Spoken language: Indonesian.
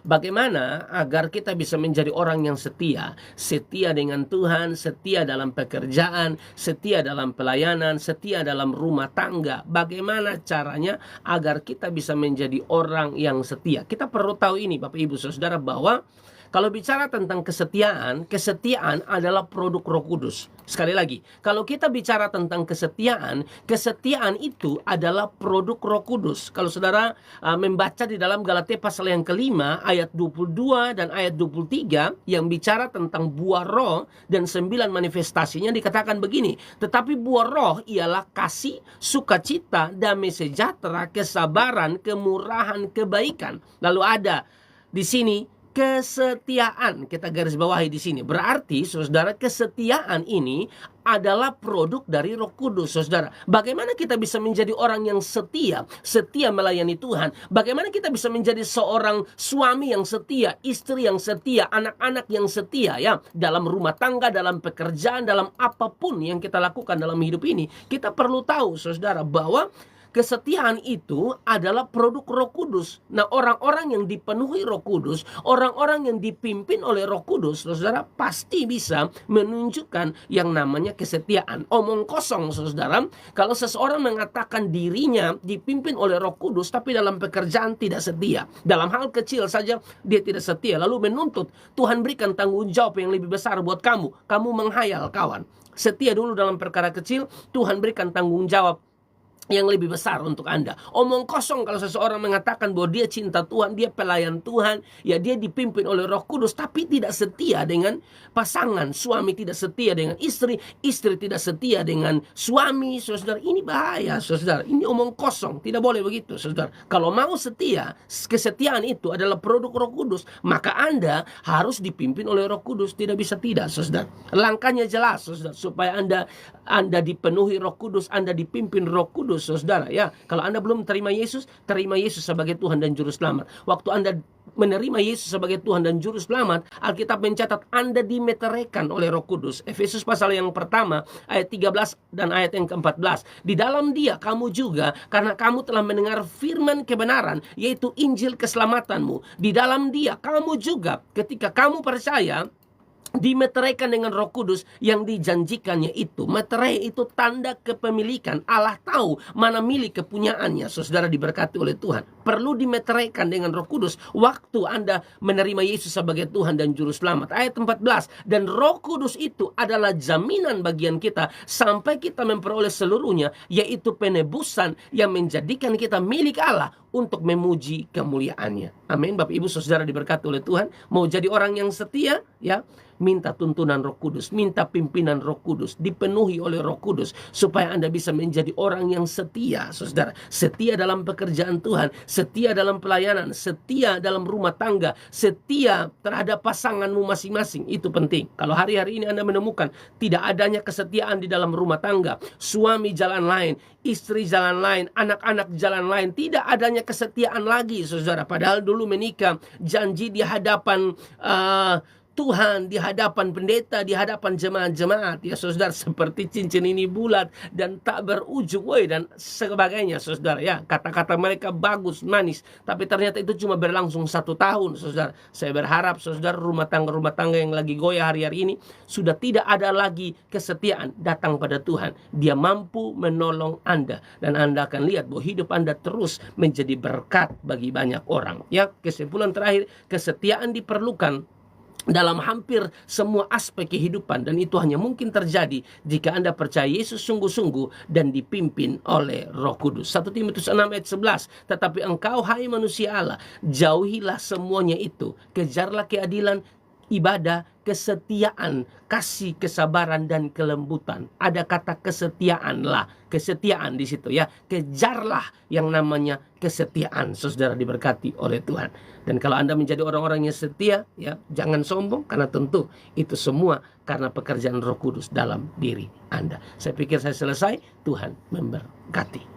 Bagaimana agar kita bisa menjadi orang yang setia? Setia dengan Tuhan, setia dalam pekerjaan, setia dalam pelayanan, setia dalam rumah tangga. Bagaimana caranya agar kita bisa menjadi orang yang setia? Kita perlu tahu ini Bapak Ibu Saudara, bahwa kalau bicara tentang kesetiaan, kesetiaan adalah produk Roh Kudus. Sekali lagi, kalau kita bicara tentang kesetiaan, kesetiaan itu adalah produk Roh Kudus. Kalau saudara membaca di dalam Galatia pasal yang kelima, ayat 22 dan ayat 23, yang bicara tentang buah roh dan 9 manifestasinya, dikatakan begini. Tetapi buah roh ialah kasih, sukacita, damai sejahtera, kesabaran, kemurahan, kebaikan. Lalu ada di sini kesetiaan, kita garis bawahi di sini. Berarti, saudara, kesetiaan ini adalah produk dari Roh Kudus, saudara. Bagaimana kita bisa menjadi orang yang setia, setia melayani Tuhan? Bagaimana kita bisa menjadi seorang suami yang setia, istri yang setia, anak-anak yang setia, ya, dalam rumah tangga, dalam pekerjaan, dalam apapun yang kita lakukan dalam hidup ini. Kita perlu tahu, saudara, bahwa kesetiaan itu adalah produk Roh Kudus. Nah, orang-orang yang dipenuhi Roh Kudus, orang-orang yang dipimpin oleh Roh Kudus, saudara, pasti bisa menunjukkan yang namanya kesetiaan. Omong kosong, saudara, kalau seseorang mengatakan dirinya dipimpin oleh Roh Kudus, tapi dalam pekerjaan tidak setia. Dalam hal kecil saja dia tidak setia, lalu menuntut Tuhan berikan tanggung jawab yang lebih besar buat kamu. Kamu menghayal, kawan. Setia dulu dalam perkara kecil, Tuhan berikan tanggung jawab yang lebih besar untuk Anda. Omong kosong kalau seseorang mengatakan bahwa dia cinta Tuhan, dia pelayan Tuhan, ya dia dipimpin oleh Roh Kudus, tapi tidak setia dengan pasangan. Suami tidak setia dengan istri, istri tidak setia dengan suami. Saudara, ini bahaya, saudara. Ini omong kosong, tidak boleh begitu, saudara. Kalau mau setia, kesetiaan itu adalah produk Roh Kudus, maka Anda harus dipimpin oleh Roh Kudus. Tidak bisa tidak, saudara. Langkahnya jelas, saudara, supaya Anda dipenuhi Roh Kudus, Anda dipimpin Roh Kudus, saudara, ya. Kalau Anda belum terima Yesus, terima Yesus sebagai Tuhan dan Juru Selamat. Waktu Anda menerima Yesus sebagai Tuhan dan Juru Selamat, Alkitab mencatat Anda dimeteraikan oleh Roh Kudus. Efesus pasal yang pertama, ayat 13 dan ayat yang ke-14. Di dalam Dia kamu juga, karena kamu telah mendengar firman kebenaran, yaitu Injil keselamatanmu. Di dalam Dia kamu juga, ketika kamu percaya, dimeteraikan dengan Roh Kudus yang dijanjikannya itu. Meterai itu tanda kepemilikan. Allah tahu mana milik kepunyaannya. Saudara diberkati oleh Tuhan. Perlu dimeteraikan dengan Roh Kudus waktu Anda menerima Yesus sebagai Tuhan dan Juru Selamat. Ayat 14. Dan Roh Kudus itu adalah jaminan bagian kita sampai kita memperoleh seluruhnya, yaitu penebusan yang menjadikan kita milik Allah untuk memuji kemuliaannya. Amin. Bapak Ibu Saudara diberkati oleh Tuhan. Mau jadi orang yang setia, ya, minta tuntunan Roh Kudus, minta pimpinan Roh Kudus, dipenuhi oleh Roh Kudus, supaya Anda bisa menjadi orang yang setia, saudara. Setia dalam pekerjaan Tuhan, setia dalam pelayanan, setia dalam rumah tangga, setia terhadap pasanganmu masing-masing. Itu penting. Kalau hari-hari ini Anda menemukan tidak adanya kesetiaan di dalam rumah tangga, suami jalan lain, istri jalan lain, anak-anak jalan lain, tidak adanya kesetiaan lagi, saudara. Padahal dulu menikah, janji di hadapan Tuhan, di hadapan pendeta, di hadapan jemaat-jemaat, ya saudara, seperti cincin ini bulat dan tak berujung, dan sebagainya, saudara, ya. Kata-kata mereka bagus, manis, tapi ternyata itu cuma berlangsung 1 tahun, saudara. Saya berharap, saudara, rumah tangga yang lagi goyah hari-hari ini, sudah tidak ada lagi kesetiaan datang pada Tuhan. Dia mampu menolong Anda, dan Anda akan lihat bahwa hidup Anda terus menjadi berkat bagi banyak orang. Ya, kesimpulan terakhir, kesetiaan diperlukan dalam hampir semua aspek kehidupan, dan itu hanya mungkin terjadi jika Anda percaya Yesus sungguh-sungguh dan dipimpin oleh Roh Kudus. 1 Timotius 6 ayat 11. Tetapi engkau, hai manusia Allah, jauhilah semuanya itu, kejarlah keadilan, ibadah, kesetiaan, kasih, kesabaran, dan kelembutan. Ada kata kesetiaanlah, kesetiaan di situ, ya. Kejarlah yang namanya kesetiaan, saudara diberkati oleh Tuhan. Dan kalau Anda menjadi orang-orang yang setia, ya, jangan sombong, karena tentu itu semua karena pekerjaan Roh Kudus dalam diri Anda. Saya pikir saya selesai. Tuhan memberkati.